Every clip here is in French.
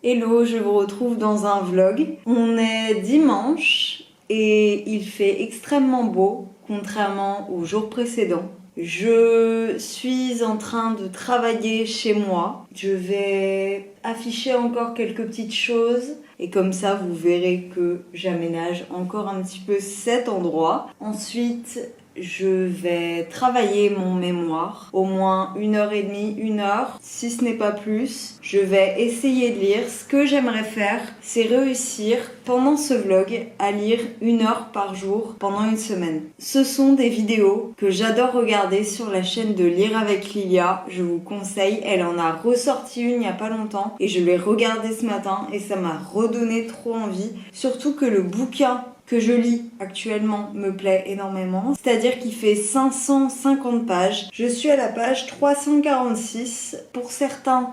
Hello, je vous retrouve dans un vlog. On est dimanche et il fait extrêmement beau, contrairement aux jours précédents. Je suis en train de travailler chez moi. Je vais afficher encore quelques petites choses et comme ça vous verrez que j'aménage encore un petit peu cet endroit. Ensuite, je vais travailler mon mémoire, au moins 1h30, 1 heure, si ce n'est pas plus. Je vais essayer de lire. Ce que j'aimerais faire, c'est réussir pendant ce vlog à lire 1 heure par jour pendant une semaine. Ce sont des vidéos que j'adore regarder sur la chaîne de Lire avec Lilia. Je vous conseille, elle en a ressorti une il n'y a pas longtemps et je l'ai regardée ce matin et ça m'a redonné trop envie. Surtout que le bouquin que je lis actuellement me plaît énormément, c'est-à-dire qu'il fait 550 pages. Je suis à la page 346. Pour certains,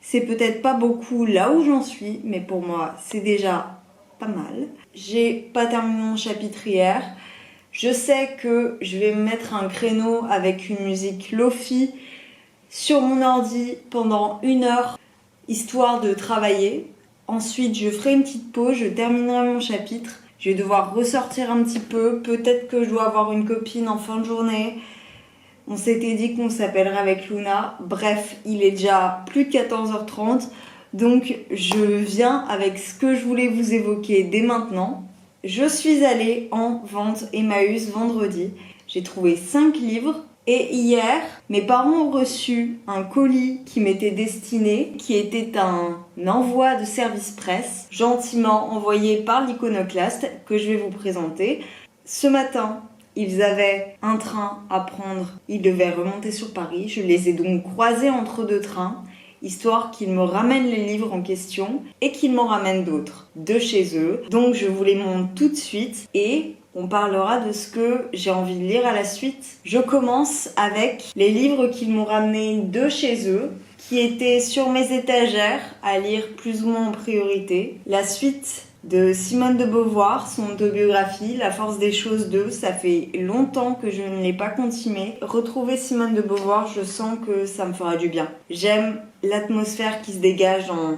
c'est peut-être pas beaucoup là où j'en suis, mais pour moi, c'est déjà pas mal. J'ai pas terminé mon chapitre hier. Je sais que je vais me mettre un créneau avec une musique lofi sur mon ordi pendant 1 heure, histoire de travailler. Ensuite, je ferai une petite pause, je terminerai mon chapitre. Je vais devoir ressortir un petit peu. Peut-être que je dois avoir une copine en fin de journée. On s'était dit qu'on s'appellerait avec Luna. Bref, il est déjà plus de 14h30. Donc, je viens avec ce que je voulais vous évoquer dès maintenant. Je suis allée en vente Emmaüs vendredi. J'ai trouvé 5 livres. Et hier, mes parents ont reçu un colis qui m'était destiné, qui était un envoi de service presse, gentiment envoyé par l'Iconoclaste, que je vais vous présenter. Ce matin, ils avaient un train à prendre, ils devaient remonter sur Paris. Je les ai donc croisés entre 2 trains, histoire qu'ils me ramènent les livres en question et qu'ils m'en ramènent d'autres de chez eux. Donc je vous les montre tout de suite et on parlera de ce que j'ai envie de lire à la suite. Je commence avec les livres qu'ils m'ont ramenés de chez eux, qui étaient sur mes étagères à lire plus ou moins en priorité. La suite de Simone de Beauvoir, son autobiographie, La force des choses 2, ça fait longtemps que je ne l'ai pas continué. Retrouver Simone de Beauvoir, je sens que ça me fera du bien. J'aime l'atmosphère qui se dégage dans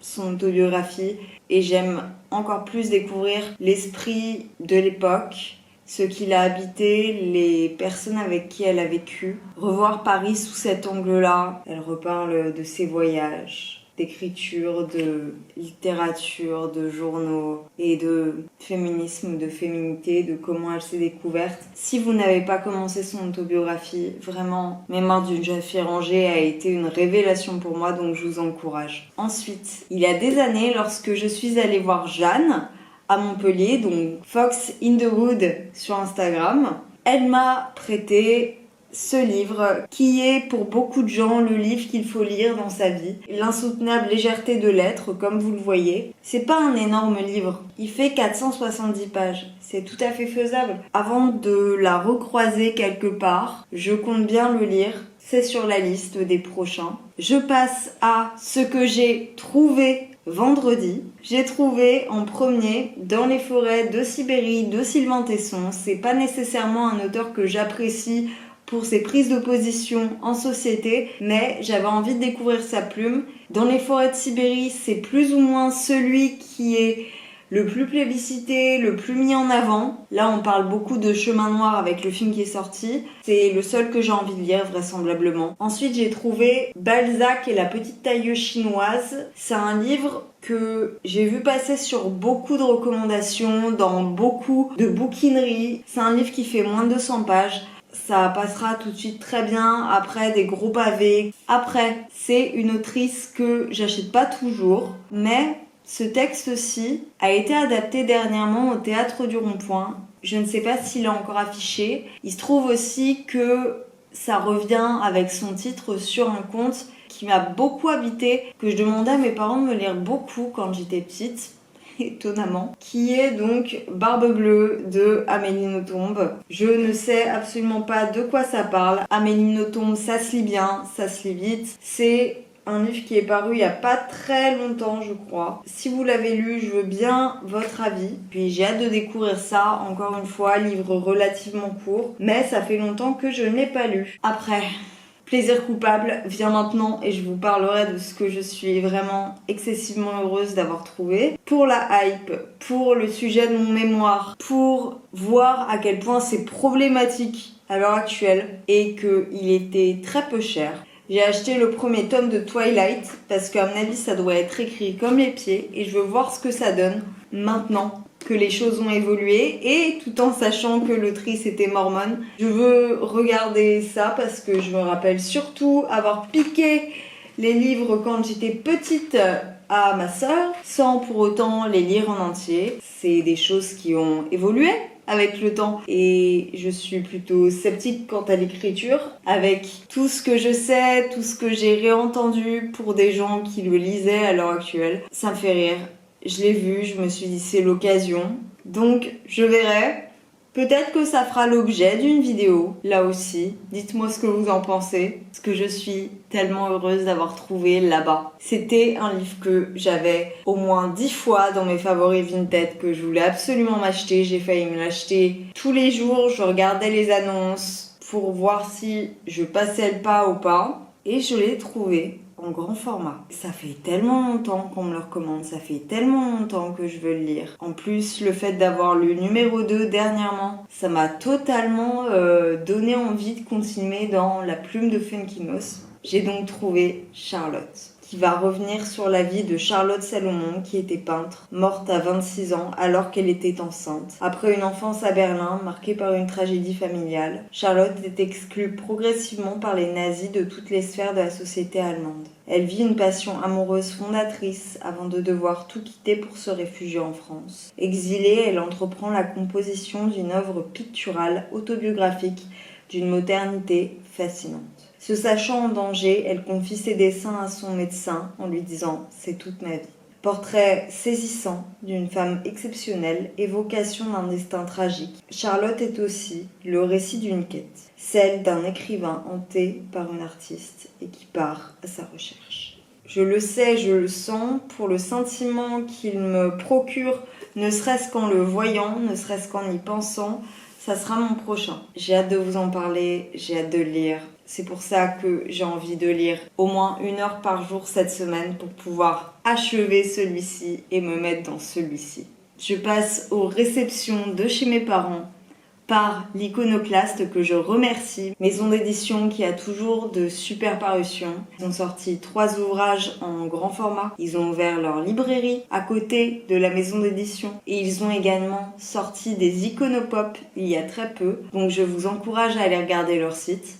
son autobiographie et j'aime encore plus découvrir l'esprit de l'époque, ce qu'il a habité, les personnes avec qui elle a vécu. Revoir Paris sous cet angle-là, elle reparle de ses voyages, d'écriture, de littérature, de journaux et de féminisme, de féminité, de comment elle s'est découverte. Si vous n'avez pas commencé son autobiographie, vraiment, Mémoire d'une jeune fille rangée a été une révélation pour moi, donc je vous encourage. Ensuite, il y a des années, lorsque je suis allée voir Jeanne à Montpellier, donc Fox in the Wood sur Instagram, elle m'a prêté ce livre qui est pour beaucoup de gens le livre qu'il faut lire dans sa vie. L'insoutenable légèreté de l'être, comme vous le voyez. C'est pas un énorme livre. Il fait 470 pages. C'est tout à fait faisable. Avant de la recroiser quelque part, je compte bien le lire. C'est sur la liste des prochains. Je passe à ce que j'ai trouvé vendredi. J'ai trouvé en premier Dans les forêts de Sibérie de Sylvain Tesson. C'est pas nécessairement un auteur que j'apprécie pour ses prises de position en société, mais j'avais envie de découvrir sa plume. Dans les forêts de Sibérie, c'est plus ou moins celui qui est le plus plébiscité, le plus mis en avant. Là, on parle beaucoup de Chemin Noir avec le film qui est sorti. C'est le seul que j'ai envie de lire, vraisemblablement. Ensuite, j'ai trouvé Balzac et la petite tailleuse chinoise. C'est un livre que j'ai vu passer sur beaucoup de recommandations, dans beaucoup de bouquineries. C'est un livre qui fait moins de 200 pages. Ça passera tout de suite très bien après des gros pavés. Après, c'est une autrice que j'achète pas toujours, mais ce texte-ci a été adapté dernièrement au Théâtre du Rond-Point. Je ne sais pas s'il est encore affiché. Il se trouve aussi que ça revient avec son titre sur un conte qui m'a beaucoup habité, que je demandais à mes parents de me lire beaucoup quand j'étais petite. Étonnamment, qui est donc Barbe Bleue de Amélie Nothomb. Je ne sais absolument pas de quoi ça parle. Amélie Nothomb, ça se lit bien, ça se lit vite. C'est un livre qui est paru il n'y a pas très longtemps, je crois. Si vous l'avez lu, je veux bien votre avis. Puis j'ai hâte de découvrir ça, encore une fois, livre relativement court. Mais ça fait longtemps que je ne l'ai pas lu. Après, Plaisir coupable vient maintenant et je vous parlerai de ce que je suis vraiment excessivement heureuse d'avoir trouvé. Pour la hype, pour le sujet de mon mémoire, pour voir à quel point c'est problématique à l'heure actuelle et qu'il était très peu cher. J'ai acheté le premier tome de Twilight parce qu'à mon avis ça doit être écrit comme les pieds et je veux voir ce que ça donne maintenant que les choses ont évolué et tout en sachant que l'autrice était mormone. Je veux regarder ça parce que je me rappelle surtout avoir piqué les livres quand j'étais petite à ma sœur sans pour autant les lire en entier. C'est des choses qui ont évolué avec le temps et je suis plutôt sceptique quant à l'écriture. Avec tout ce que je sais, tout ce que j'ai réentendu pour des gens qui le lisaient à l'heure actuelle, ça me fait rire. Je l'ai vu, je me suis dit c'est l'occasion. Donc je verrai. Peut-être que ça fera l'objet d'une vidéo, là aussi. Dites-moi ce que vous en pensez. Parce que je suis tellement heureuse d'avoir trouvé là-bas. C'était un livre que j'avais au moins 10 fois dans mes favoris Vinted, que je voulais absolument m'acheter. J'ai failli me l'acheter tous les jours. Je regardais les annonces pour voir si je passais le pas ou pas. Et je l'ai trouvé en grand format. Ça fait tellement longtemps qu'on me le recommande, ça fait tellement longtemps que je veux le lire. En plus, le fait d'avoir le numéro 2 dernièrement, ça m'a totalement donné envie de continuer dans la plume de Funky-Moss. J'ai donc trouvé Charlotte, qui va revenir sur la vie de Charlotte Salomon, qui était peintre, morte à 26 ans alors qu'elle était enceinte. Après une enfance à Berlin marquée par une tragédie familiale, Charlotte est exclue progressivement par les nazis de toutes les sphères de la société allemande. Elle vit une passion amoureuse fondatrice avant de devoir tout quitter pour se réfugier en France. Exilée, elle entreprend la composition d'une œuvre picturale autobiographique d'une modernité fascinante. Se sachant en danger, elle confie ses dessins à son médecin en lui disant « c'est toute ma vie ». Portrait saisissant d'une femme exceptionnelle, évocation d'un destin tragique, Charlotte est aussi le récit d'une quête, celle d'un écrivain hanté par une artiste et qui part à sa recherche. Je le sais, je le sens, pour le sentiment qu'il me procure, ne serait-ce qu'en le voyant, ne serait-ce qu'en y pensant, ça sera mon prochain. J'ai hâte de vous en parler, j'ai hâte de le lire. C'est pour ça que j'ai envie de lire au moins 1 heure par jour cette semaine pour pouvoir achever celui-ci et me mettre dans celui-ci. Je passe aux réceptions de chez mes parents par l'Iconoclaste que je remercie. Maison d'édition qui a toujours de super parutions. Ils ont sorti 3 ouvrages en grand format. Ils ont ouvert leur librairie à côté de la maison d'édition. Et ils ont également sorti des iconopop il y a très peu. Donc je vous encourage à aller regarder leur site.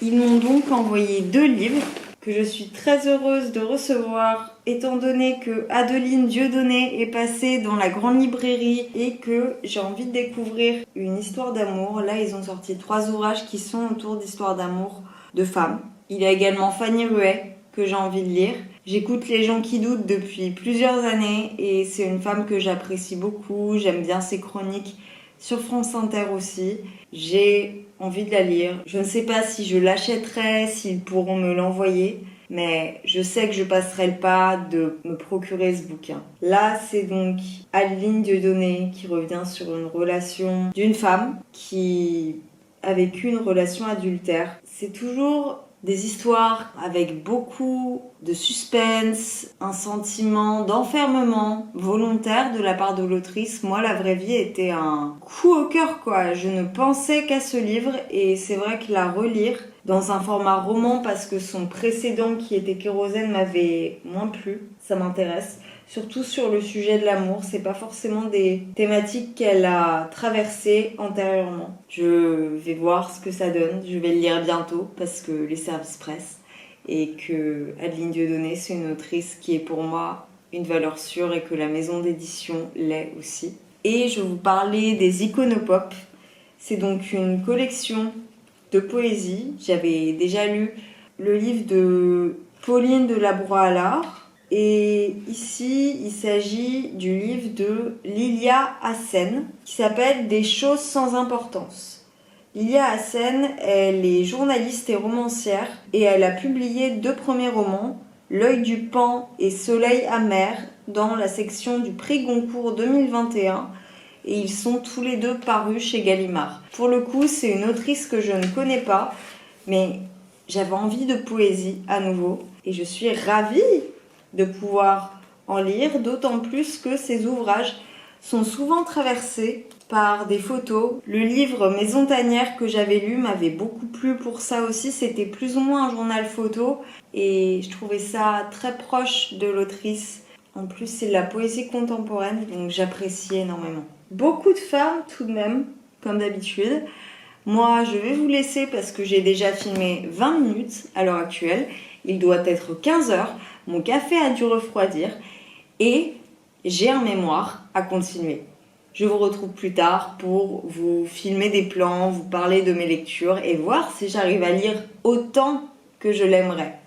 Ils m'ont donc envoyé 2 livres que je suis très heureuse de recevoir étant donné que Adeline Dieudonné est passée dans la grande librairie et que j'ai envie de découvrir une histoire d'amour. Là, ils ont sorti 3 ouvrages qui sont autour d'histoires d'amour de femmes. Il y a également Fanny Ruet que j'ai envie de lire. J'écoute Les gens qui doutent depuis plusieurs années et c'est une femme que j'apprécie beaucoup. J'aime bien ses chroniques sur France Inter aussi. J'ai envie de la lire. Je ne sais pas si je l'achèterai, s'ils pourront me l'envoyer, mais je sais que je passerai le pas de me procurer ce bouquin. Là, c'est donc Adeline Dieudonné qui revient sur une relation d'une femme qui a vécu une relation adultère. C'est toujours des histoires avec beaucoup de suspense, un sentiment d'enfermement volontaire de la part de l'autrice. Moi, la vraie vie était un coup au cœur, quoi. Je ne pensais qu'à ce livre et c'est vrai que la relire dans un format roman parce que son précédent qui était Kérosène m'avait moins plu, ça m'intéresse. Surtout sur le sujet de l'amour, c'est pas forcément des thématiques qu'elle a traversées antérieurement. Je vais voir ce que ça donne, je vais le lire bientôt parce que les services pressent et que Adeline Dieudonné, c'est une autrice qui est pour moi une valeur sûre et que la maison d'édition l'est aussi. Et je vous parlais des iconopop. C'est donc une collection de poésie. J'avais déjà lu le livre de Pauline de Labroix-Allard. Et ici, il s'agit du livre de Lilia Hassen qui s'appelle « Des choses sans importance ». Lilia Hassen, elle est journaliste et romancière et elle a publié 2 premiers romans, L'œil du Pan et Soleil amer, dans la section du prix Goncourt 2021 et ils sont tous les 2 parus chez Gallimard. Pour le coup, c'est une autrice que je ne connais pas, mais j'avais envie de poésie à nouveau et je suis ravie de pouvoir en lire, d'autant plus que ces ouvrages sont souvent traversés par des photos. Le livre Maison tanière que j'avais lu m'avait beaucoup plu pour ça aussi, c'était plus ou moins un journal photo et je trouvais ça très proche de l'autrice. En plus, c'est de la poésie contemporaine, donc j'apprécie énormément. Beaucoup de femmes tout de même, comme d'habitude. Moi, je vais vous laisser parce que j'ai déjà filmé 20 minutes à l'heure actuelle. Il doit être 15 heures, mon café a dû refroidir et j'ai un mémoire à continuer. Je vous retrouve plus tard pour vous filmer des plans, vous parler de mes lectures et voir si j'arrive à lire autant que je l'aimerais.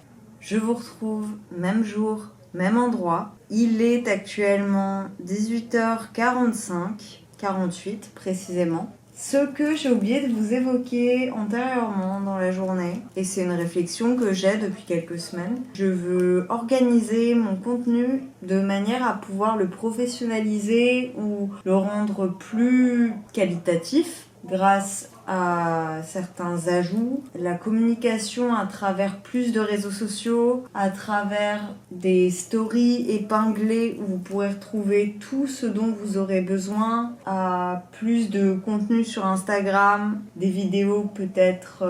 Je vous retrouve même jour, même endroit. Il est actuellement 18h45, 48 précisément. Ce que j'ai oublié de vous évoquer antérieurement dans la journée, et c'est une réflexion que j'ai depuis quelques semaines, je veux organiser mon contenu de manière à pouvoir le professionnaliser ou le rendre plus qualitatif grâce à certains ajouts, la communication à travers plus de réseaux sociaux, à travers des stories épinglées où vous pourrez retrouver tout ce dont vous aurez besoin, à plus de contenu sur Instagram, des vidéos peut-être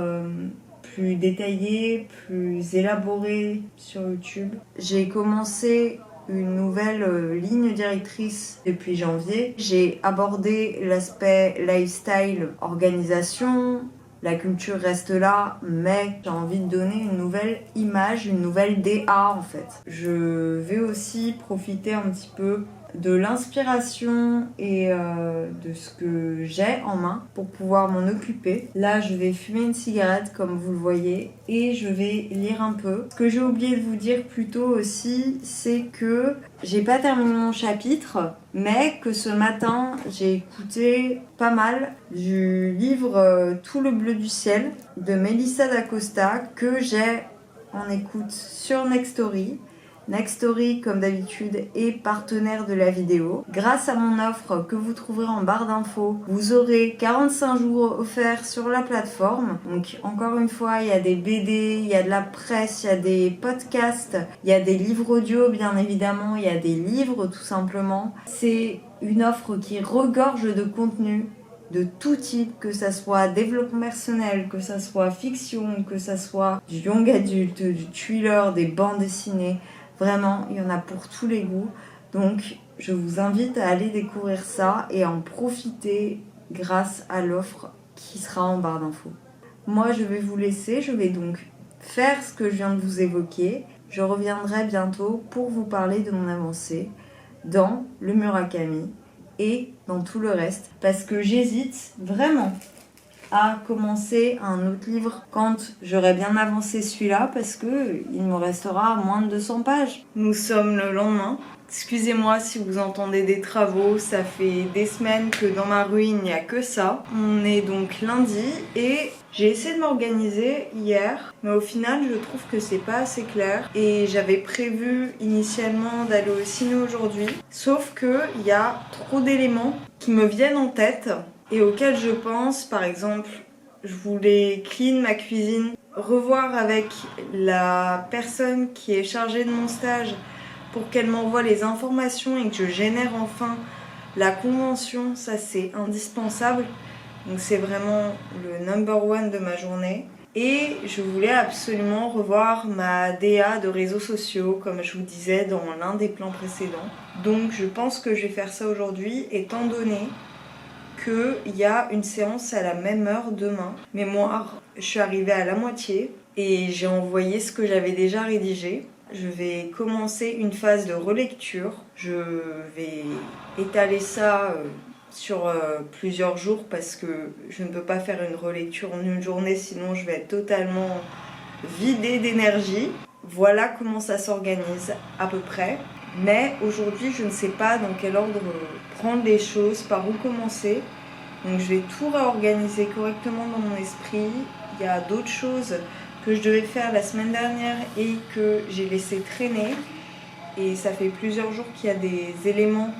plus détaillées, plus élaborées sur YouTube. J'ai commencé une nouvelle ligne directrice depuis janvier. J'ai abordé l'aspect lifestyle, organisation. La culture reste là, mais j'ai envie de donner une nouvelle image, une nouvelle DA en fait. Je vais aussi profiter un petit peu de l'inspiration et de ce que j'ai en main pour pouvoir m'en occuper. Là, je vais fumer une cigarette comme vous le voyez et je vais lire un peu. Ce que j'ai oublié de vous dire plus tôt aussi, c'est que j'ai pas terminé mon chapitre, mais que ce matin, j'ai écouté pas mal du livre Tout le bleu du ciel de Melissa d'Acosta que j'ai en écoute sur Nextory. Nextory, comme d'habitude, est partenaire de la vidéo. Grâce à mon offre que vous trouverez en barre d'infos, vous aurez 45 jours offerts sur la plateforme. Donc, encore une fois, il y a des BD, il y a de la presse, il y a des podcasts, il y a des livres audio, bien évidemment, il y a des livres, tout simplement. C'est une offre qui regorge de contenu de tout type, que ça soit développement personnel, que ça soit fiction, que ça soit du young adulte, du thriller, des bandes dessinées. Vraiment, il y en a pour tous les goûts. Donc, je vous invite à aller découvrir ça et en profiter grâce à l'offre qui sera en barre d'infos. Moi, je vais vous laisser. Je vais donc faire ce que je viens de vous évoquer. Je reviendrai bientôt pour vous parler de mon avancée dans le Murakami et dans tout le reste. Parce que j'hésite vraiment à commencer un autre livre quand j'aurai bien avancé celui-là parce que il me restera moins de 200 pages. Nous sommes le lendemain. Excusez-moi si vous entendez des travaux, ça fait des semaines que dans ma rue il n'y a que ça. On est donc lundi et j'ai essayé de m'organiser hier, mais au final je trouve que c'est pas assez clair et j'avais prévu initialement d'aller au ciné aujourd'hui, sauf que il y a trop d'éléments qui me viennent en tête et auxquels je pense. Par exemple, je voulais clean ma cuisine, revoir avec la personne qui est chargée de mon stage pour qu'elle m'envoie les informations et que je génère enfin la convention. Ça, c'est indispensable. Donc c'est vraiment le number one de ma journée. Et je voulais absolument revoir ma DA de réseaux sociaux, comme je vous disais dans l'un des plans précédents. Donc je pense que je vais faire ça aujourd'hui, étant donné qu'il y a une séance à la même heure demain. Mémoire, je suis arrivée à la moitié et j'ai envoyé ce que j'avais déjà rédigé. Je vais commencer une phase de relecture. Je vais étaler ça sur plusieurs jours parce que je ne peux pas faire une relecture en une journée, sinon je vais être totalement vidée d'énergie. Voilà comment ça s'organise à peu près. Mais aujourd'hui, je ne sais pas dans quel ordre prendre les choses, par où commencer. Donc je vais tout réorganiser correctement dans mon esprit. Il y a d'autres choses que je devais faire la semaine dernière et que j'ai laissé traîner. Et ça fait plusieurs jours qu'il y a des éléments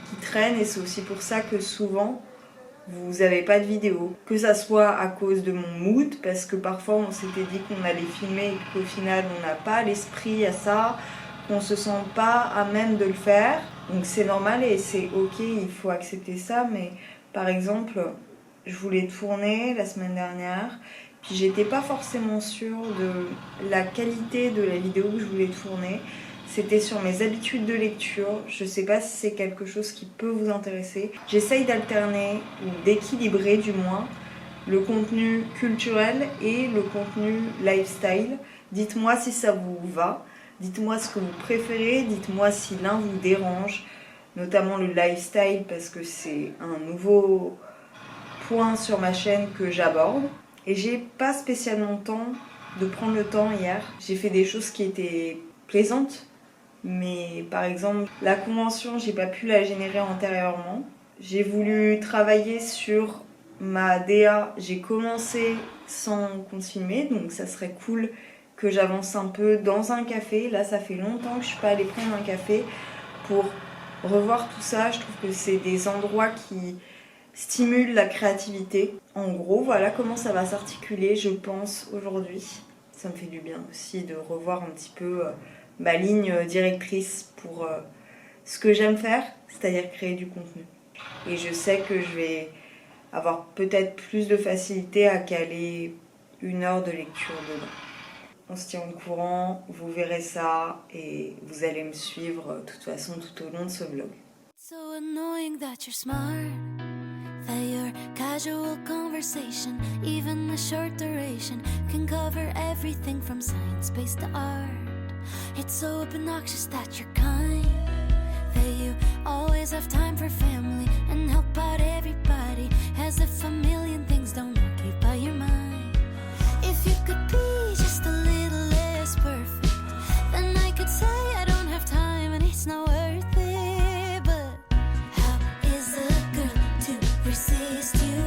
qui traînent et c'est aussi pour ça que souvent vous n'avez pas de vidéo. Que ça soit à cause de mon mood, parce que parfois on s'était dit qu'on allait filmer et qu'au final on n'a pas l'esprit à ça, qu'on se sent pas à même de le faire. Donc c'est normal et c'est ok, il faut accepter ça. Mais par exemple, je voulais tourner la semaine dernière, puis j'étais pas forcément sûre de la qualité de la vidéo que je voulais tourner. C'était sur mes habitudes de lecture. Je sais pas si c'est quelque chose qui peut vous intéresser. J'essaye d'alterner, ou d'équilibrer du moins, le contenu culturel et le contenu lifestyle. Dites-moi si ça vous va. Dites-moi ce que vous préférez. Dites-moi si l'un vous dérange. Notamment le lifestyle parce que c'est un nouveau point sur ma chaîne que j'aborde. Et j'ai pas spécialement le temps de prendre le temps hier. J'ai fait des choses qui étaient plaisantes. Mais par exemple, la convention, j'ai pas pu la générer antérieurement. J'ai voulu travailler sur ma DA. J'ai commencé sans continuer, donc ça serait cool que j'avance un peu dans un café. Là, ça fait longtemps que je suis pas allée prendre un café pour revoir tout ça. Je trouve que c'est des endroits qui stimulent la créativité. En gros, voilà comment ça va s'articuler, je pense, aujourd'hui. Ça me fait du bien aussi de revoir un petit peu ma ligne directrice pour ce que j'aime faire, c'est-à-dire créer du contenu. Et je sais que je vais avoir peut-être plus de facilité à caler 1 heure de lecture dedans. On se tient au courant, vous verrez ça et vous allez me suivre de toute façon tout au long de ce vlog. So annoying that you're smart, that your casual conversation, even a short duration, can cover everything from science-based to art. It's so obnoxious that you're kind, that you always have time for family and help out everybody, as if a million things don't occupy your mind. If you could be just a little less perfect, then I could say I don't have time and it's not worth it. But how is a girl to resist you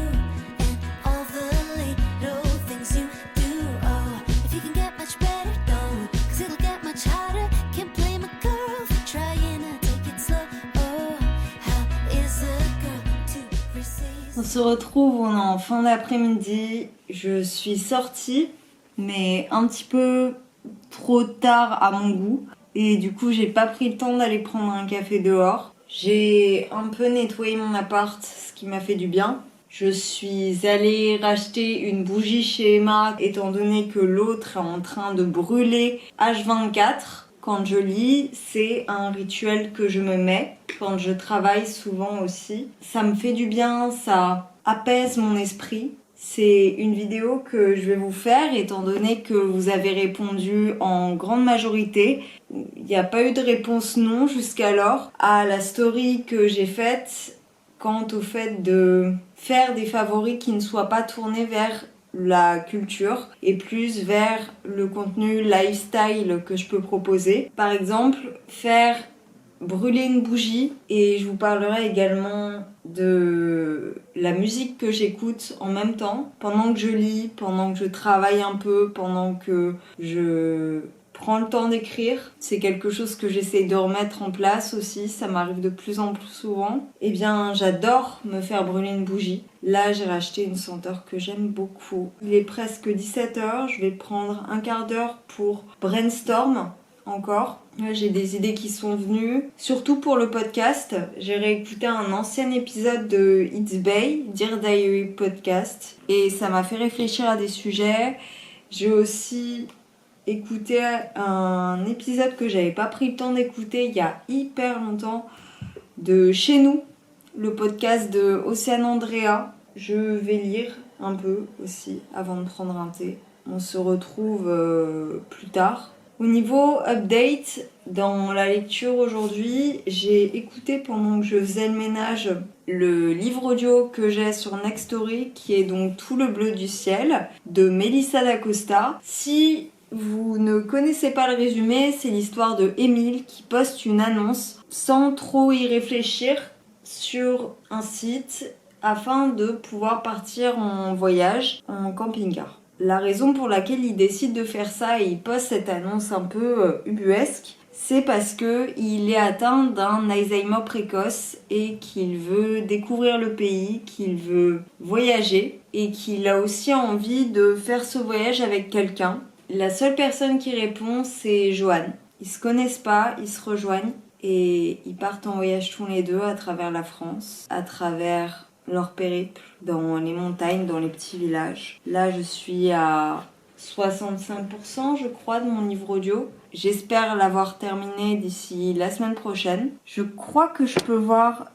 and all the little things you do? Oh, if you can get much better, don't, 'cause it'll get much harder. Can't blame a girl for trying to take it slow. Oh, how is a girl to resist? On se retrouve, on est en fin d'après-midi. Je suis sortie, mais un petit peu trop tard à mon goût. Et du coup, j'ai pas pris le temps d'aller prendre un café dehors. J'ai un peu nettoyé mon appart, ce qui m'a fait du bien. Je suis allée racheter une bougie chez Emma, étant donné que l'autre est en train de brûler H24. Quand je lis, c'est un rituel que je me mets. Quand je travaille souvent aussi. Ça me fait du bien, ça apaise mon esprit. C'est une vidéo que je vais vous faire étant donné que vous avez répondu en grande majorité. Il n'y a pas eu de réponse non jusqu'alors à la story que j'ai faite quant au fait de faire des favoris qui ne soient pas tournés vers la culture et plus vers le contenu lifestyle que je peux proposer. Par exemple, faire brûler une bougie et je vous parlerai également de la musique que j'écoute en même temps, pendant que je lis, pendant que je travaille un peu, pendant que je prends le temps d'écrire. C'est quelque chose que j'essaie de remettre en place aussi, ça m'arrive de plus en plus souvent. Eh bien, j'adore me faire brûler une bougie. Là, j'ai racheté une senteur que j'aime beaucoup. Il est presque 17h, je vais prendre un quart d'heure pour brainstorm encore. Là, j'ai des idées qui sont venues, surtout pour le podcast. J'ai réécouté un ancien épisode de It's Bay, Dear Diary Podcast, et ça m'a fait réfléchir à des sujets. J'ai aussi écouté un épisode que j'avais pas pris le temps d'écouter il y a hyper longtemps de Chez nous, le podcast de Océane Andrea. Je vais lire un peu aussi avant de prendre un thé. On se retrouve plus tard. Au niveau update, dans la lecture aujourd'hui, j'ai écouté pendant que je faisais le ménage le livre audio que j'ai sur Nextory, qui est donc Tout le bleu du ciel, de Melissa d'Acosta. Si vous ne connaissez pas le résumé, c'est l'histoire de Émile qui poste une annonce sans trop y réfléchir sur un site afin de pouvoir partir en voyage en camping-car. La raison pour laquelle il décide de faire ça et il poste cette annonce un peu ubuesque, c'est parce qu'il est atteint d'un Alzheimer précoce et qu'il veut découvrir le pays, qu'il veut voyager et qu'il a aussi envie de faire ce voyage avec quelqu'un. La seule personne qui répond, c'est Joanne. Ils se connaissent pas, ils se rejoignent et ils partent en voyage tous les deux à travers la France, à travers leur périple dans les montagnes, dans les petits villages. Là, je suis à 65% je crois de mon livre audio. J'espère l'avoir terminé d'ici la semaine prochaine. Je crois que je peux voir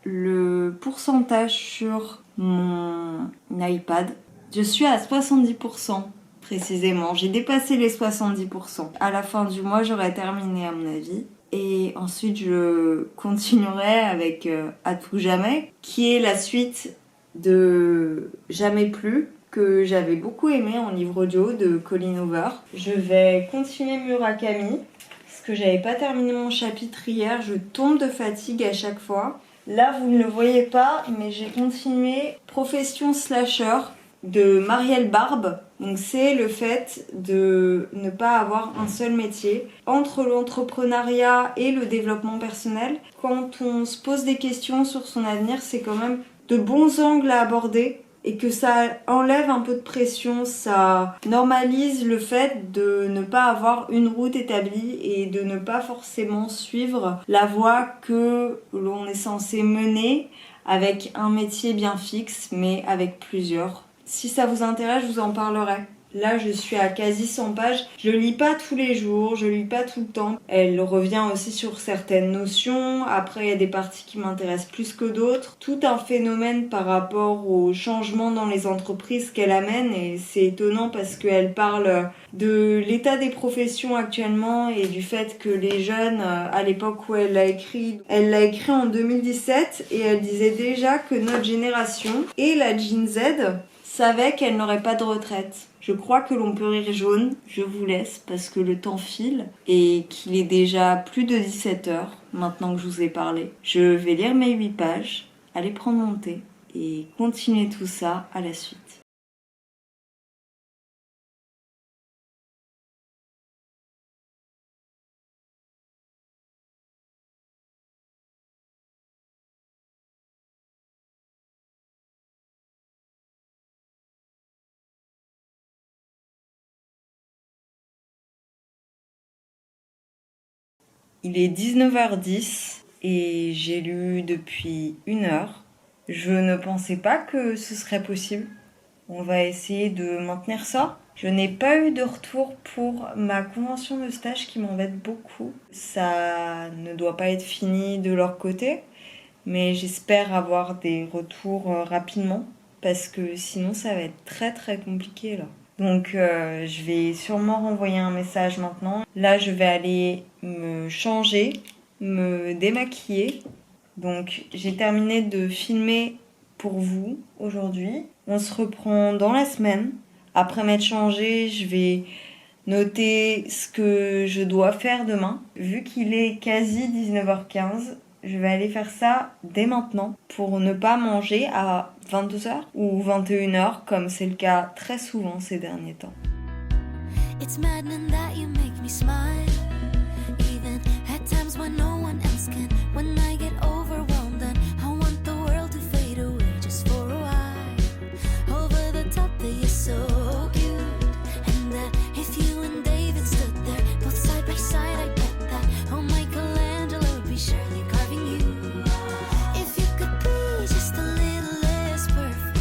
le pourcentage sur mon iPad. Je suis à 70% précisément. J'ai dépassé les 70%. À la fin du mois, j'aurai terminé à mon avis. Et ensuite, je continuerai avec À tout jamais, qui est la suite de Jamais plus, que j'avais beaucoup aimé en livre audio de Colleen Hoover. Je vais continuer Murakami, parce que j'avais pas terminé mon chapitre hier, je tombe de fatigue à chaque fois. Là, vous ne le voyez pas, mais j'ai continué Profession Slasher de Marielle Barbe. Donc c'est le fait de ne pas avoir un seul métier. Entre l'entrepreneuriat et le développement personnel, quand on se pose des questions sur son avenir, c'est quand même de bons angles à aborder et que ça enlève un peu de pression, ça normalise le fait de ne pas avoir une route établie et de ne pas forcément suivre la voie que l'on est censé mener avec un métier bien fixe, mais avec plusieurs. Si ça vous intéresse, je vous en parlerai. Là, je suis à quasi 100 pages. Je lis pas tous les jours, je lis pas tout le temps. Elle revient aussi sur certaines notions. Après, il y a des parties qui m'intéressent plus que d'autres. Tout un phénomène par rapport aux changements dans les entreprises qu'elle amène. Et c'est étonnant parce qu'elle parle de l'état des professions actuellement et du fait que les jeunes, à l'époque où elle l'a écrit en 2017 et elle disait déjà que notre génération et la Gen Z savait qu'elle n'aurait pas de retraite. Je crois que l'on peut rire jaune, je vous laisse parce que le temps file et qu'il est déjà plus de 17h maintenant que je vous ai parlé. Je vais lire mes 8 pages, aller prendre mon thé et continuer tout ça à la suite. Il est 19h10 et j'ai lu depuis 1 heure. Je ne pensais pas que ce serait possible. On va essayer de maintenir ça. Je n'ai pas eu de retour pour ma convention de stage qui m'embête beaucoup. Ça ne doit pas être fini de leur côté, mais j'espère avoir des retours rapidement parce que sinon ça va être très très compliqué là. Donc je vais sûrement renvoyer un message maintenant. Là je vais aller me changer, me démaquiller. Donc j'ai terminé de filmer pour vous aujourd'hui. On se reprend dans la semaine. Après m'être changée, je vais noter ce que je dois faire demain. Vu qu'il est quasi 19h15, je vais aller faire ça dès maintenant pour ne pas manger à 22h ou 21h comme c'est le cas très souvent ces derniers temps. It's maddening that you make me smile, even at times when no one else can. When I get overwhelmed and I want the world to fade away just for a while. Over the top that you're so cute, and that if you and David stood there both side by side, I bet that oh Michelangelo would be surely carving you. If you could be just a little less perfect,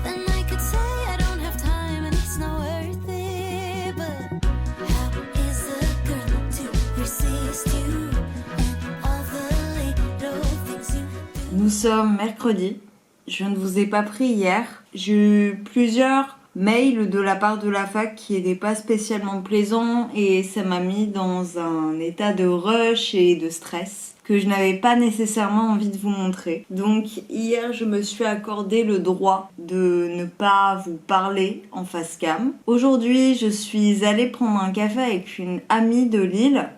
then I could say I don't have time and it's not worth it. But how is a girl to resist you and all the little things you do? Nous sommes mercredi. Je ne vous ai pas pris hier. J'ai eu plusieurs mails de la part de la fac qui n'étaient pas spécialement plaisants et ça m'a mis dans un état de rush et de stress que je n'avais pas nécessairement envie de vous montrer. Donc hier, je me suis accordé le droit de ne pas vous parler en face cam. Aujourd'hui, je suis allée prendre un café avec une amie de Lille.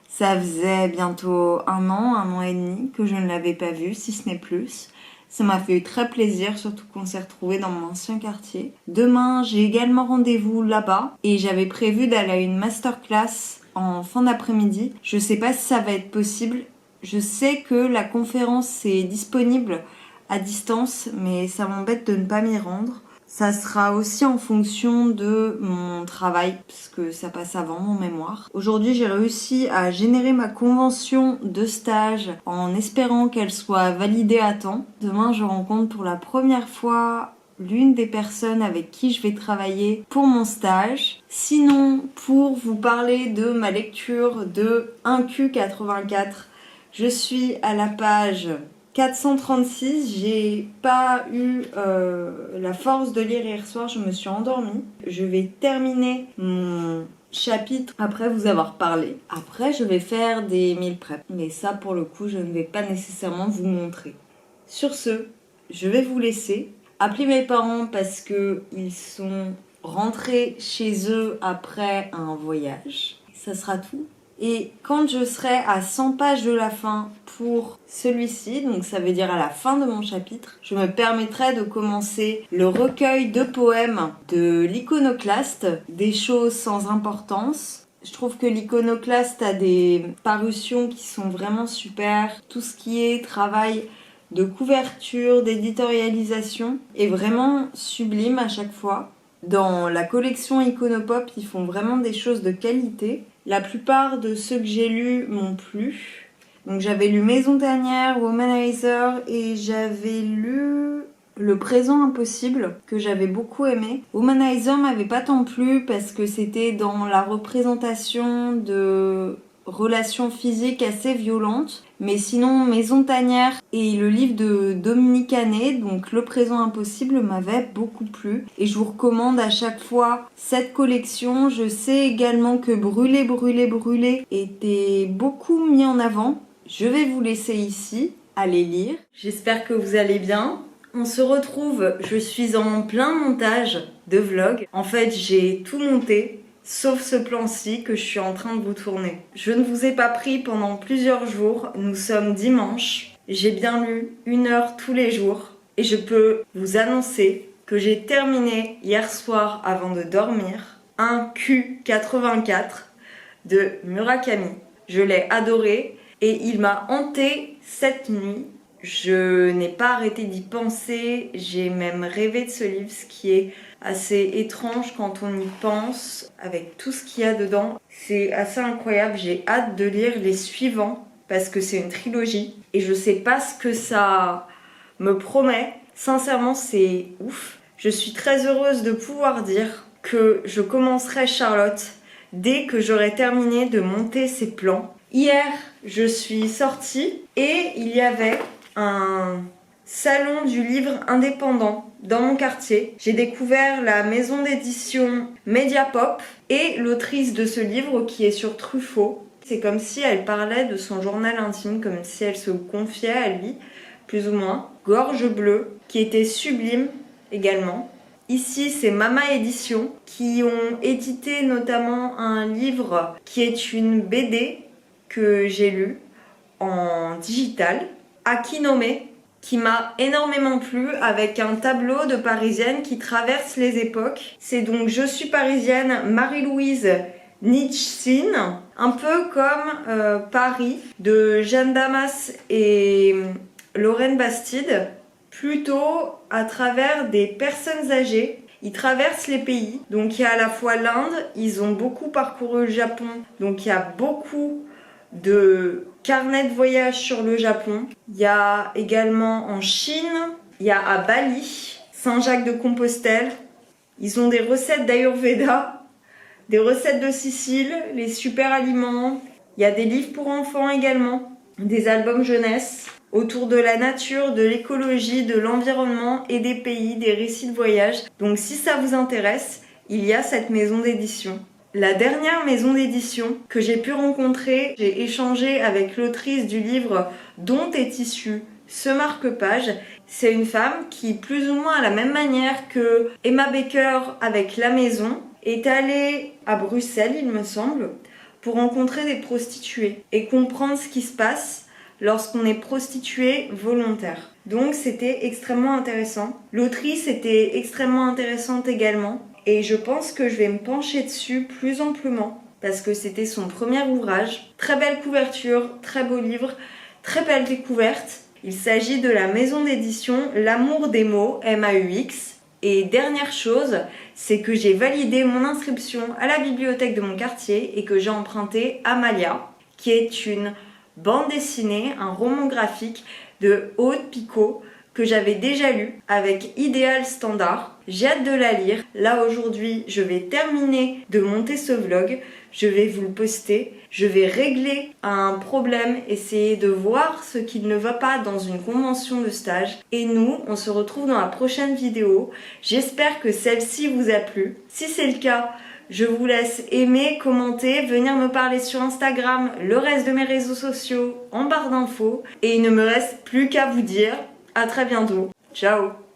Ça faisait bientôt 1 an et demi que je ne l'avais pas vue, si ce n'est plus. Ça m'a fait très plaisir, surtout qu'on s'est retrouvés dans mon ancien quartier. Demain, j'ai également rendez-vous là-bas et j'avais prévu d'aller à une masterclass en fin d'après-midi. Je sais pas si ça va être possible. Je sais que la conférence est disponible à distance, mais ça m'embête de ne pas m'y rendre. Ça sera aussi en fonction de mon travail, puisque ça passe avant mon mémoire. Aujourd'hui, j'ai réussi à générer ma convention de stage en espérant qu'elle soit validée à temps. Demain, je rencontre pour la première fois l'une des personnes avec qui je vais travailler pour mon stage. Sinon, pour vous parler de ma lecture de 1Q84, je suis à la page 436, j'ai pas eu la force de lire hier soir, je me suis endormie. Je vais terminer mon chapitre après vous avoir parlé. Après, je vais faire des meal prep, mais ça pour le coup, je ne vais pas nécessairement vous montrer. Sur ce, je vais vous laisser. Appelez mes parents parce que ils sont rentrés chez eux après un voyage. Ça sera tout. Et quand je serai à 100 pages de la fin pour celui-ci, donc ça veut dire à la fin de mon chapitre, je me permettrai de commencer le recueil de poèmes de l'Iconoclaste, des choses sans importance. Je trouve que l'Iconoclaste a des parutions qui sont vraiment super. Tout ce qui est travail de couverture, d'éditorialisation est vraiment sublime à chaque fois. Dans la collection Iconopop, ils font vraiment des choses de qualité. La plupart de ceux que j'ai lus m'ont plu. Donc j'avais lu Maison Tanière, Womanizer et j'avais lu Le Présent Impossible que j'avais beaucoup aimé. Womanizer m'avait pas tant plu parce que c'était dans la représentation de relations physiques assez violentes. Mais sinon, Maison Tanière et le livre de Dominique Hanné, donc Le Présent Impossible, m'avait beaucoup plu. Et je vous recommande à chaque fois cette collection. Je sais également que Brûler, Brûler, Brûler était beaucoup mis en avant. Je vais vous laisser ici, allez lire. J'espère que vous allez bien. On se retrouve, je suis en plein montage de vlog. En fait, j'ai tout monté. Sauf ce plan-ci que je suis en train de vous tourner. Je ne vous ai pas pris pendant plusieurs jours. Nous sommes dimanche. J'ai bien lu 1 heure tous les jours. Et je peux vous annoncer que j'ai terminé hier soir avant de dormir 1Q84 de Murakami. Je l'ai adoré et il m'a hanté cette nuit. Je n'ai pas arrêté d'y penser. J'ai même rêvé de ce livre, ce qui est assez étrange quand on y pense, avec tout ce qu'il y a dedans. C'est assez incroyable, j'ai hâte de lire les suivants, parce que c'est une trilogie, et je sais pas ce que ça me promet. Sincèrement, c'est ouf. Je suis très heureuse de pouvoir dire que je commencerai Charlotte dès que j'aurai terminé de monter ses plans. Hier, je suis sortie, et il y avait un salon du livre indépendant dans mon quartier. J'ai découvert la maison d'édition Mediapop et l'autrice de ce livre qui est sur Truffaut. C'est comme si elle parlait de son journal intime, comme si elle se confiait à lui, plus ou moins. Gorge bleue, qui était sublime également. Ici, c'est Mama Édition, qui ont édité notamment un livre qui est une BD que j'ai lu en digital, Akinome, qui m'a énormément plu, avec un tableau de Parisienne qui traverse les époques. C'est donc Je suis parisienne, Marie-Louise Nitschsin, un peu comme Paris de Jeanne Damas et Lorraine Bastide, plutôt à travers des personnes âgées. Ils traversent les pays, donc il y a à la fois l'Inde, ils ont beaucoup parcouru le Japon, donc il y a beaucoup de carnet de voyage sur le Japon. Il y a également en Chine, il y a à Bali, Saint-Jacques-de-Compostelle. Ils ont des recettes d'Ayurveda, des recettes de Sicile, les super aliments. Il y a des livres pour enfants également, des albums jeunesse autour de la nature, de l'écologie, de l'environnement et des pays, des récits de voyage. Donc si ça vous intéresse, il y a cette maison d'édition. La dernière maison d'édition que j'ai pu rencontrer, j'ai échangé avec l'autrice du livre dont est issu ce marque-page. C'est une femme qui, plus ou moins à la même manière que Emma Baker avec La Maison, est allée à Bruxelles, il me semble, pour rencontrer des prostituées et comprendre ce qui se passe lorsqu'on est prostituée volontaire. Donc c'était extrêmement intéressant. L'autrice était extrêmement intéressante également. Et je pense que je vais me pencher dessus plus amplement parce que c'était son premier ouvrage. Très belle couverture, très beau livre, très belle découverte. Il s'agit de la maison d'édition L'Amour des mots, MAUX. Et dernière chose, c'est que j'ai validé mon inscription à la bibliothèque de mon quartier et que j'ai emprunté Amalia, qui est une bande dessinée, un roman graphique de Aude Picot que j'avais déjà lu avec Idéal Standard. J'ai hâte de la lire. Là aujourd'hui, je vais terminer de monter ce vlog. Je vais vous le poster. Je vais régler un problème, essayer de voir ce qui ne va pas dans une convention de stage. Et nous, on se retrouve dans la prochaine vidéo. J'espère que celle-ci vous a plu. Si c'est le cas, je vous laisse aimer, commenter, venir me parler sur Instagram, le reste de mes réseaux sociaux en barre d'infos. Et il ne me reste plus qu'à vous dire à très bientôt. Ciao!